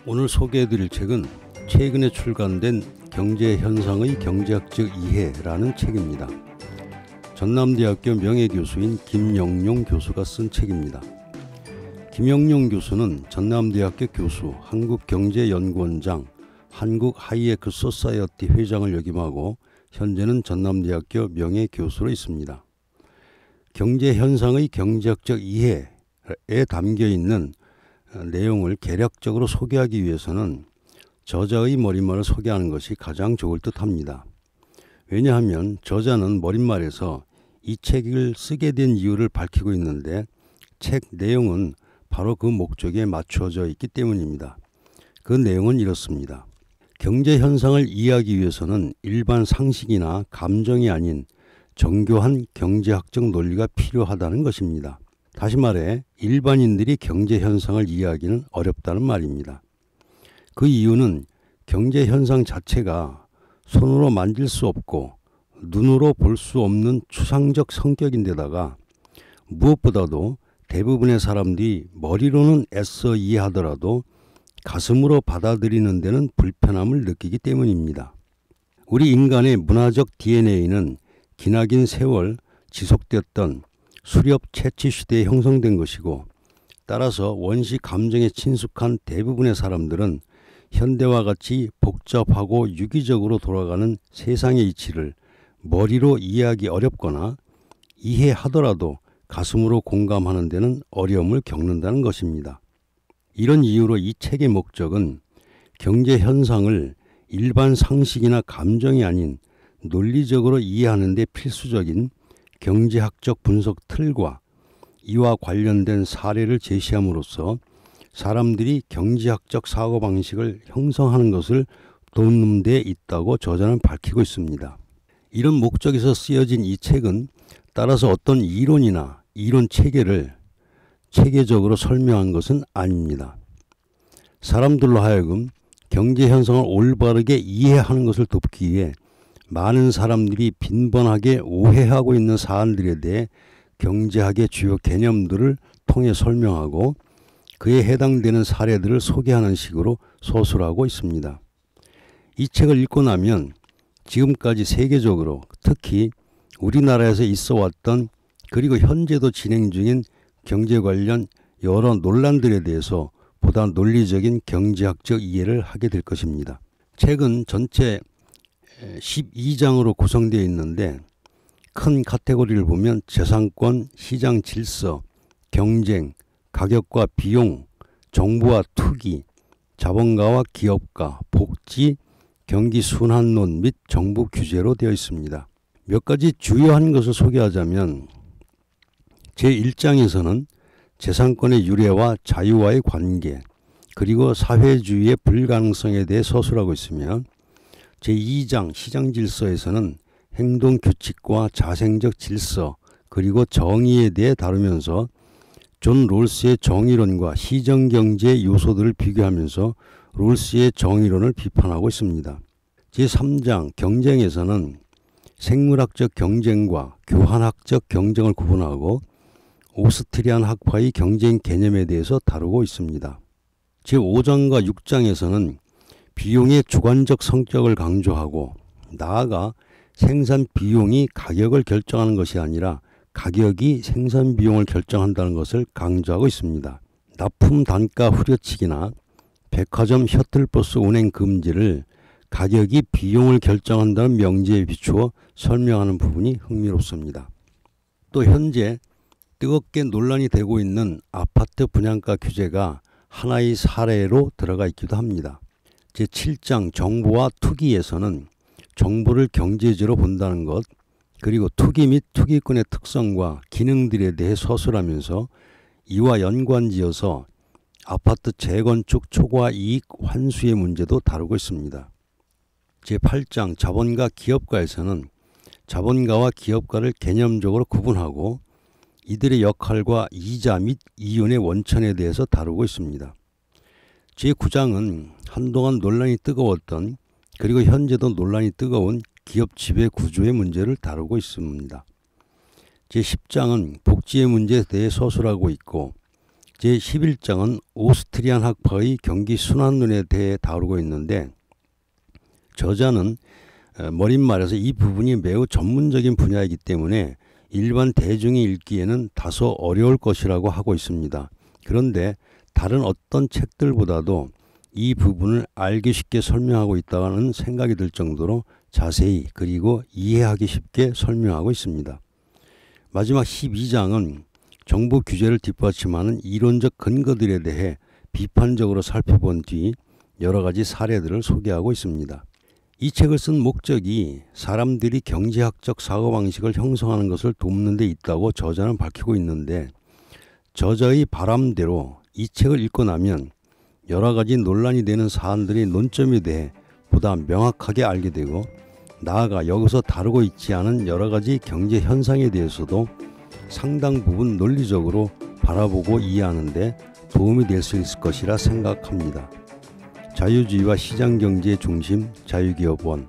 오늘 소개해드릴 책은 최근에 출간된 경제현상의 경제학적 이해라는 책입니다. 전남대학교 명예교수인 김영용 교수가 쓴 책입니다. 김영용 교수는 전남대학교 교수, 한국경제연구원장, 한국하이에크 소사이어티 회장을 역임하고 현재는 전남대학교 명예교수로 있습니다. 경제현상의 경제학적 이해에 담겨있는 내용을 개략적으로 소개하기 위해서는 저자의 머릿말을 소개하는 것이 가장 좋을 듯합니다. 왜냐하면 저자는 머릿말에서 이 책을 쓰게 된 이유를 밝히고 있는데 책 내용은 바로 그 목적에 맞춰져 있기 때문입니다. 그 내용은 이렇습니다. 경제 현상을 이해하기 위해서는 일반 상식이나 감정이 아닌 정교한 경제학적 논리가 필요하다는 것입니다. 다시 말해 일반인들이 경제 현상을 이해하기는 어렵다는 말입니다. 그 이유는 경제 현상 자체가 손으로 만질 수 없고 눈으로 볼 수 없는 추상적 성격인데다가 무엇보다도 대부분의 사람들이 머리로는 애써 이해하더라도 가슴으로 받아들이는 데는 불편함을 느끼기 때문입니다. 우리 인간의 문화적 DNA는 기나긴 세월 지속됐던 수렵 채취 시대에 형성된 것이고 따라서 원시 감정에 친숙한 대부분의 사람들은 현대와 같이 복잡하고 유기적으로 돌아가는 세상의 이치를 머리로 이해하기 어렵거나 이해하더라도 가슴으로 공감하는 데는 어려움을 겪는다는 것입니다. 이런 이유로 이 책의 목적은 경제 현상을 일반 상식이나 감정이 아닌 논리적으로 이해하는 데 필수적인 경제학적 분석 틀과 이와 관련된 사례를 제시함으로써 사람들이 경제학적 사고방식을 형성하는 것을 돕는 데 있다고 저자는 밝히고 있습니다. 이런 목적에서 쓰여진 이 책은 따라서 어떤 이론이나 이론 체계를 체계적으로 설명한 것은 아닙니다. 사람들로 하여금 경제 현상을 올바르게 이해하는 것을 돕기 위해 많은 사람들이 빈번하게 오해하고 있는 사안들에 대해 경제학의 주요 개념들을 통해 설명하고 그에 해당되는 사례들을 소개하는 식으로 소설하고 있습니다. 이 책을 읽고 나면 지금까지 세계적으로 특히 우리나라에서 있어 왔던 그리고 현재도 진행 중인 경제 관련 여러 논란들에 대해서 보다 논리적인 경제학적 이해를 하게 될 것입니다. 책은 전체 12장으로 구성되어 있는데 큰 카테고리를 보면 재산권, 시장 질서, 경쟁, 가격과 비용, 정부와 투기, 자본가와 기업가, 복지, 경기 순환론 및 정부 규제로 되어 있습니다. 몇 가지 주요한 것을 소개하자면 제1장에서는 재산권의 유래와 자유와의 관계 그리고 사회주의의 불가능성에 대해 서술하고 있으며 제2장 시장질서에서는 행동규칙과 자생적 질서 그리고 정의에 대해 다루면서 존 롤스의 정의론과 시정경제의 요소들을 비교하면서 롤스의 정의론을 비판하고 있습니다. 제3장 경쟁에서는 생물학적 경쟁과 교환학적 경쟁을 구분하고 오스트리안 학파의 경쟁 개념에 대해서 다루고 있습니다. 제5장과 6장에서는 비용의 주관적 성격을 강조하고 나아가 생산 비용이 가격을 결정하는 것이 아니라 가격이 생산 비용을 결정한다는 것을 강조하고 있습니다. 납품 단가 후려치기나 백화점 셔틀버스 운행 금지를 가격이 비용을 결정한다는 명제에 비추어 설명하는 부분이 흥미롭습니다. 또 현재 뜨겁게 논란이 되고 있는 아파트 분양가 규제가 하나의 사례로 들어가 있기도 합니다. 제7장 정보와 투기에서는 정보를 경제지로 본다는 것 그리고 투기 및 투기꾼의 특성과 기능들에 대해 서술하면서 이와 연관지어서 아파트 재건축 초과 이익 환수의 문제도 다루고 있습니다. 제8장 자본가 기업가에서는 자본가와 기업가를 개념적으로 구분하고 이들의 역할과 이자 및 이윤의 원천에 대해서 다루고 있습니다. 제9장은 한동안 논란이 뜨거웠던 그리고 현재도 논란이 뜨거운 기업 지배 구조의 문제를 다루고 있습니다. 제10장은 복지의 문제에 대해 서술하고 있고 제11장은 오스트리안 학파의 경기 순환론에 대해 다루고 있는데 저자는 머릿 말에서 이 부분이 매우 전문적인 분야이기 때문에 일반 대중이 읽기에는 다소 어려울 것이라고 하고 있습니다. 그런데 다른 어떤 책들보다도 이 부분을 알기 쉽게 설명하고 있다는 생각이 들 정도로 자세히 그리고 이해하기 쉽게 설명하고 있습니다. 마지막 12장은 정부 규제를 뒷받침하는 이론적 근거들에 대해 비판적으로 살펴본 뒤 여러 가지 사례들을 소개하고 있습니다. 이 책을 쓴 목적이 사람들이 경제학적 사고방식을 형성하는 것을 돕는 데 있다고 저자는 밝히고 있는데 저자의 바람대로 이 책을 읽고 나면 여러 가지 논란이 되는 사안들의 논점에 대해 보다 명확하게 알게 되고 나아가 여기서 다루고 있지 않은 여러 가지 경제 현상에 대해서도 상당 부분 논리적으로 바라보고 이해하는 데 도움이 될 수 있을 것이라 생각합니다. 자유주의와 시장경제의 중심 자유기업원